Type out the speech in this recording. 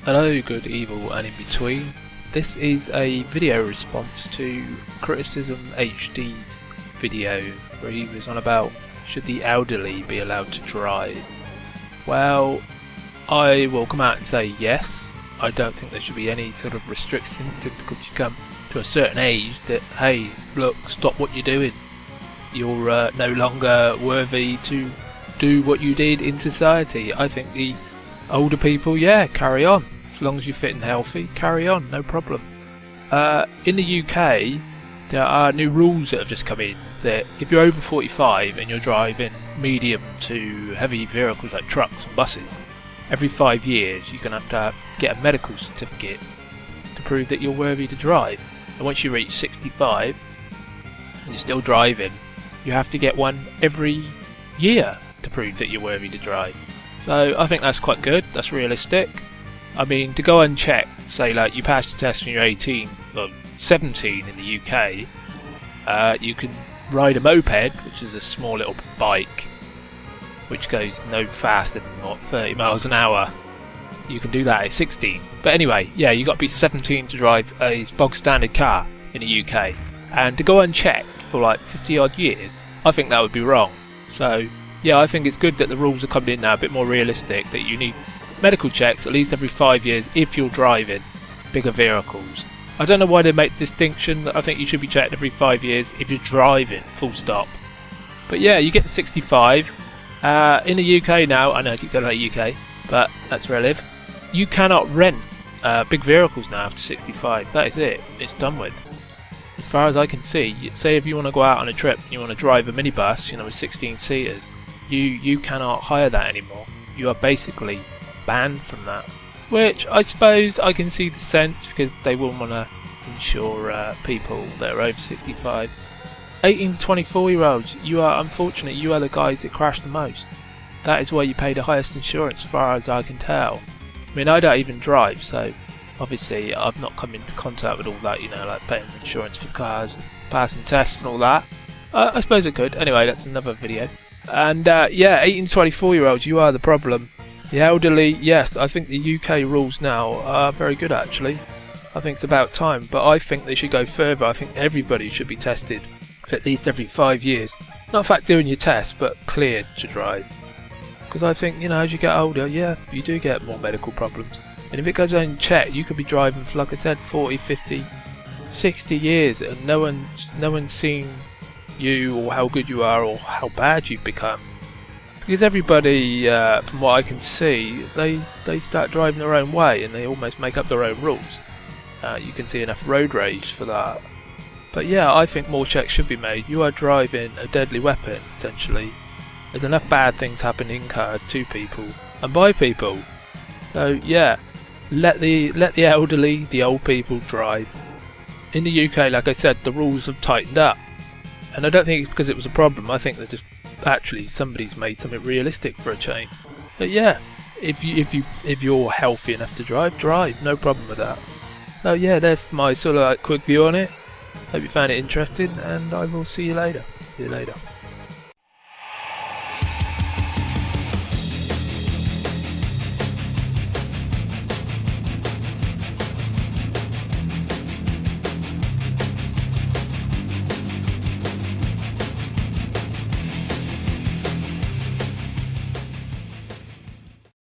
Hello, good, evil and in between. This is a video response to Criticism HD's video where he was on about should the elderly be allowed to drive. Well, I will come out and say yes. I don't think there should be any sort of restriction because you come to a certain age that, hey, look, stop what you're doing. You're no longer worthy to do what you did in society. I think the older people, yeah, carry on. As long as you're fit and healthy, carry on, no problem. In the UK, there are new rules that have just come in that if you're over 45 and you're driving medium to heavy vehicles like trucks and buses, every 5 years you're going to have to get a medical certificate to prove that you're worthy to drive. And once you reach 65 and you're still driving, you have to get one every year to prove that you're worthy to drive. So I think that's quite good, that's realistic. I mean, to go unchecked, say like you passed your test when you're 18 or 17 in the UK, you can ride a moped, which is a small little bike which goes no faster than 30 miles an hour. You can do that at 16. But anyway, yeah, you got to be 17 to drive a bog standard car in the UK. And to go unchecked for like 50 odd years, I think that would be wrong. So yeah, I think it's good that the rules are coming in now a bit more realistic, that you need medical checks at least every 5 years if you're driving bigger vehicles. I don't know why they make the distinction. I think you should be checked every 5 years if you're driving, full stop. But yeah, you get to 65. In the UK now, I know I keep going about UK, but that's where I live. You cannot rent big vehicles now after 65. That is it. It's done with. As far as I can see, say if you want to go out on a trip and you want to drive a minibus, with 16 seaters, you cannot hire that anymore. You are basically banned from that. Which I suppose I can see the sense, because they will want to insure people that are over 65. 18 to 24 year olds, you are unfortunate, you are the guys that crash the most. That is why you pay the highest insurance, as far as I can tell. I mean, I don't even drive, so obviously I've not come into contact with all that, like paying insurance for cars, passing tests and all that. I suppose I could. Anyway, that's another video. And yeah, 18 to 24 year olds, you are the problem. The elderly, yes, I think the UK rules now are very good actually. I think it's about time, but I think they should go further. I think everybody should be tested at least every 5 years. Not in fact doing your test, but cleared to drive. Because I think, as you get older, yeah, you do get more medical problems. And if it goes unchecked, you could be driving for, like I said, 40, 50, 60 years and no one's seen you or how good you are or how bad you've become. Because everybody, from what I can see, they start driving their own way and they almost make up their own rules. You can see enough road rage for that. But yeah, I think more checks should be made. You are driving a deadly weapon, essentially. There's enough bad things happen in cars to people and by people. So yeah, let the elderly, the old people drive. In the UK, like I said, the rules have tightened up. And I don't think it's because it was a problem. I think that just actually somebody's made something realistic for a change. But yeah, if you're healthy enough to drive, no problem with that. So yeah, that's my sort of quick view on it. Hope you found it interesting, and I will see you later.